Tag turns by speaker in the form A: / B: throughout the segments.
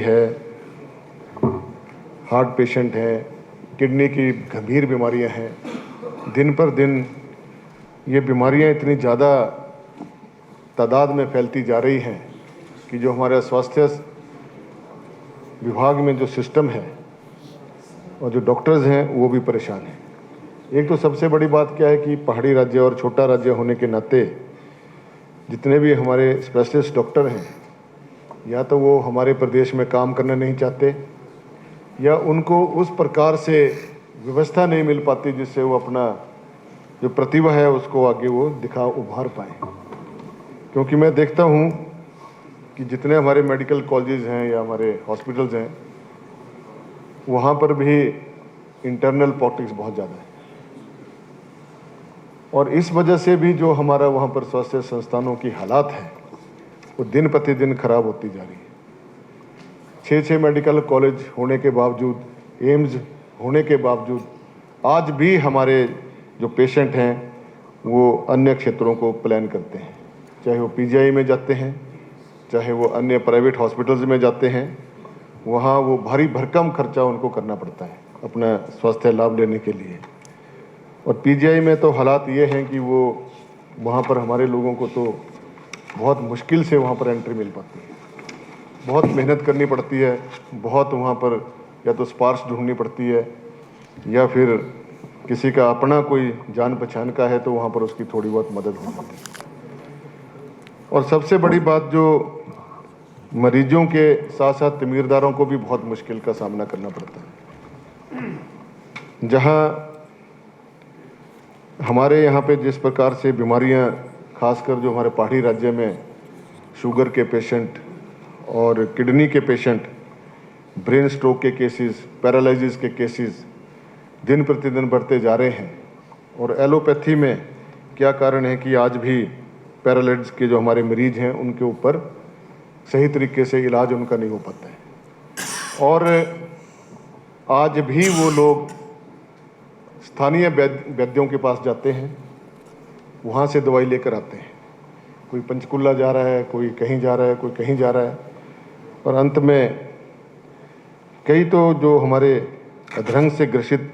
A: है, heart patient हैं, kidney की गंभीर बीमारियां हैं। दिन पर दिन ये बीमारियां इतनी ज़्यादा तादाद में फैलती जा रही हैं कि जो हमारे स्वास्थ्य विभाग में जो सिस्टम है और जो डॉक्टर्स हैं वो भी परेशान हैं। एक तो सबसे बड़ी बात क्या है कि पहाड़ी राज्य और छोटा राज्य होने के नाते जितने भी हमारे स्पेशलिस्ट डॉक्टर हैं, या तो वो हमारे प्रदेश में काम करना नहीं चाहते या उनको उस प्रकार से व्यवस्था नहीं मिल पाती जिससे वो अपना जो प्रतिभा है उसको आगे वो उभार पाए। क्योंकि मैं देखता हूँ कि जितने हमारे मेडिकल कॉलेजेस हैं या हमारे हॉस्पिटल्स हैं, वहाँ पर भी इंटरनल पॉलिटिक्स बहुत ज़्यादा है और इस वजह से भी जो हमारा वहाँ पर स्वास्थ्य संस्थानों की हालात है वो दिन प्रतिदिन खराब होती जा रही है। 6 मेडिकल कॉलेज होने के बावजूद, एम्स होने के बावजूद आज भी हमारे जो पेशेंट हैं वो अन्य क्षेत्रों को प्लान करते हैं, चाहे वो पीजीआई में जाते हैं, चाहे वो अन्य प्राइवेट हॉस्पिटल्स में जाते हैं। वहाँ वो भारी भरकम खर्चा उनको करना पड़ता है अपना स्वास्थ्य लाभ लेने के लिए। और पीजीआई में तो हालात ये हैं कि वो वहाँ पर हमारे लोगों को तो बहुत मुश्किल से वहाँ पर एंट्री मिल पाती है, बहुत मेहनत करनी पड़ती है, बहुत वहाँ पर या तो स्पार्श ढूंढनी पड़ती है या फिर किसी का अपना कोई जान पहचान का है तो वहाँ पर उसकी थोड़ी बहुत मदद हो जाती है। और सबसे बड़ी बात, जो मरीजों के साथ साथ तिमीरदारों को भी बहुत मुश्किल का सामना करना पड़ता है। जहाँ हमारे यहाँ पे जिस प्रकार से बीमारियाँ, खासकर जो हमारे पहाड़ी राज्य में शुगर के पेशेंट और किडनी के पेशेंट, ब्रेन स्ट्रोक के केसेस, पैरालिसिस के केसेस दिन प्रतिदिन बढ़ते जा रहे हैं। और एलोपैथी में क्या कारण है कि आज भी पैरालिसिस के जो हमारे मरीज हैं उनके ऊपर सही तरीके से इलाज उनका नहीं हो पाता है और आज भी वो लोग स्थानीय वैद्यों के पास जाते हैं, वहाँ से दवाई लेकर आते हैं। कोई पंचकुला जा रहा है, कोई कहीं जा रहा है, कोई कहीं जा रहा है और अंत में कई तो जो हमारे अधरंग से ग्रसित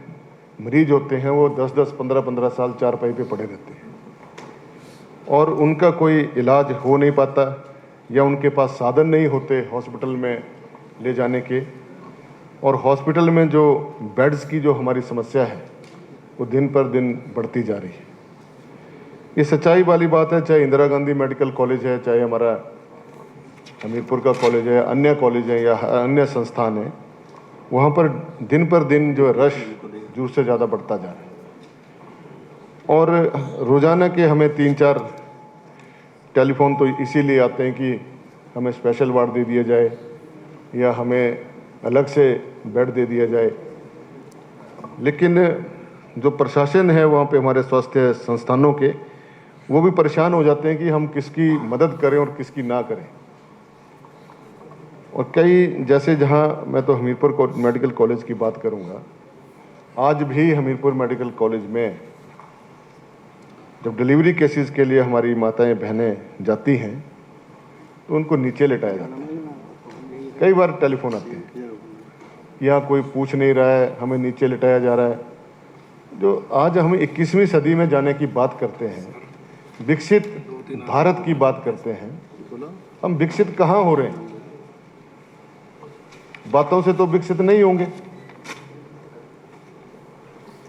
A: मरीज होते हैं वो 10-10, 15-15 साल चारपाई पे पड़े रहते हैं और उनका कोई इलाज हो नहीं पाता या उनके पास साधन नहीं होते हॉस्पिटल में ले जाने के। और हॉस्पिटल में जो बेड्स की जो हमारी समस्या है वो दिन पर दिन बढ़ती जा रही है। ये सच्चाई वाली बात है, चाहे इंदिरा गांधी मेडिकल कॉलेज है, चाहे हमारा हमीरपुर का कॉलेज है, अन्य कॉलेज है या अन्य संस्थान है, वहाँ पर दिन जो रश जरूर से ज़्यादा बढ़ता जा रहा है। और रोज़ाना के हमें 3-4 टेलीफोन तो इसीलिए आते हैं कि हमें स्पेशल वार्ड दे दिया जाए या हमें अलग से बेड दे दिया जाए। लेकिन जो प्रशासन है वहाँ पे हमारे स्वास्थ्य संस्थानों के, वो भी परेशान हो जाते हैं कि हम किसकी मदद करें और किसकी ना करें। और कई जैसे जहाँ मैं तो हमीरपुर मेडिकल कॉलेज की बात करूँगा, आज भी हमीरपुर मेडिकल कॉलेज में जब डिलीवरी केसेस के लिए हमारी माताएं बहनें जाती हैं तो उनको नीचे लेटाया जाता है। कई बार टेलीफोन आते हैं, यहाँ कोई पूछ नहीं रहा है, हमें नीचे लेटाया जा रहा है। जो आज हम 21वीं सदी में जाने की बात करते हैं, विकसित भारत की बात करते हैं, हम विकसित कहाँ हो रहे हैं? बातों से तो विकसित नहीं होंगे।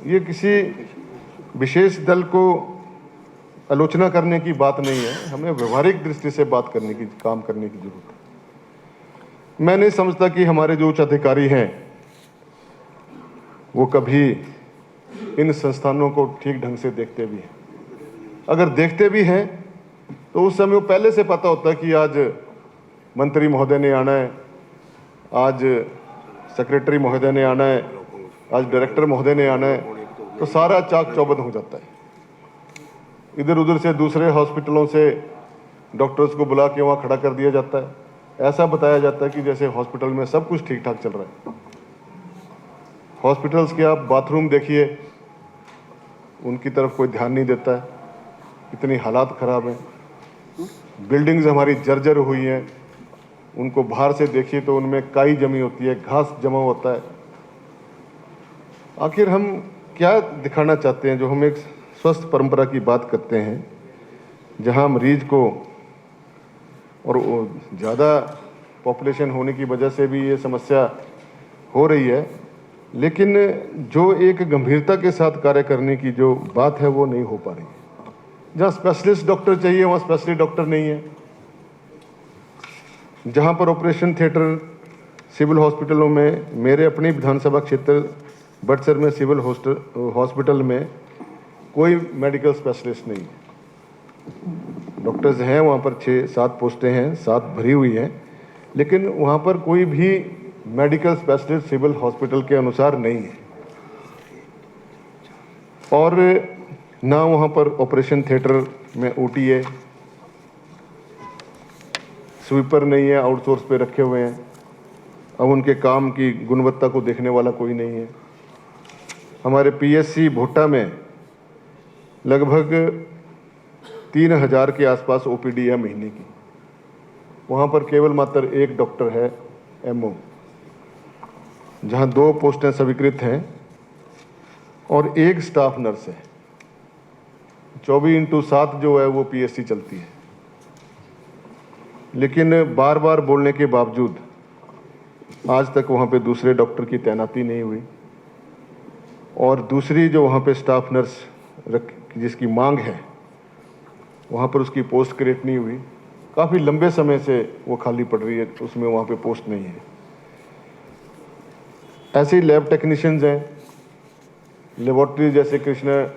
A: ये किसी विशेष दल को आलोचना करने की बात नहीं है, हमें व्यवहारिक दृष्टि से बात करने की, काम करने की जरूरत है। मैं नहीं समझता कि हमारे जो उच्च अधिकारी हैं वो कभी इन संस्थानों को ठीक ढंग से देखते भी हैं। अगर देखते भी हैं तो उस समय वो पहले से पता होता है कि आज मंत्री महोदय ने आना है, आज सेक्रेटरी महोदय ने आना है, आज डायरेक्टर महोदय ने आना है, तो सारा चाक चौबंद हो जाता है। इधर उधर से दूसरे हॉस्पिटलों से डॉक्टर्स को बुला के वहाँ खड़ा कर दिया जाता है। ऐसा बताया जाता है कि जैसे हॉस्पिटल में सब कुछ ठीक ठाक चल रहा है। हॉस्पिटल्स के आप बाथरूम देखिए, उनकी तरफ कोई ध्यान नहीं देता है, इतनी हालात ख़राब हैं। बिल्डिंग्स हमारी जर्जर हुई हैं, उनको बाहर से देखिए तो उनमें काई जमी होती है, घास जमा होता है। आखिर हम क्या दिखाना चाहते हैं? जो हम एक स्वस्थ परंपरा की बात करते हैं, जहां मरीज को, और ज़्यादा पॉपुलेशन होने की वजह से भी ये समस्या हो रही है, लेकिन जो एक गंभीरता के साथ कार्य करने की जो बात है वो नहीं हो पा रही है। जहाँ स्पेशलिस्ट डॉक्टर चाहिए वहाँ स्पेशलिस्ट डॉक्टर नहीं है। जहाँ पर ऑपरेशन थिएटर सिविल हॉस्पिटलों में, मेरे अपनी विधानसभा क्षेत्र बड़सर में सिविल हॉस्पिटल में कोई मेडिकल स्पेशलिस्ट नहीं है। डॉक्टर्स हैं वहाँ पर 6-7 पोस्टें हैं, 7 भरी हुई हैं, लेकिन वहाँ पर कोई भी मेडिकल स्पेशलिस्ट सिविल हॉस्पिटल के अनुसार नहीं है। और ना वहाँ पर ऑपरेशन थिएटर में ओटी है, स्वीपर नहीं है, आउटसोर्स पे रखे हुए हैं। अब उनके काम की गुणवत्ता को देखने वाला कोई नहीं है। हमारे पीएससी भोटा में लगभग 3000 के आसपास ओपीडी है महीने की। वहाँ पर केवल मात्र एक डॉक्टर है एमओ, जहाँ 2 पोस्टें स्वीकृत हैं और एक स्टाफ नर्स है। 24/7 जो है वो पीएससी चलती है। लेकिन बार बार बोलने के बावजूद आज तक वहाँ पे दूसरे डॉक्टर की तैनाती नहीं हुई, और दूसरी जो वहाँ पे स्टाफ नर्स जिसकी मांग है वहाँ पर उसकी पोस्ट क्रिएट नहीं हुई। काफ़ी लंबे समय से वो खाली पड़ रही है, उसमें वहाँ पे पोस्ट नहीं है। ऐसे ही लैब टेक्नीशियंस हैं, लेबोरेटरी जैसे कृष्णा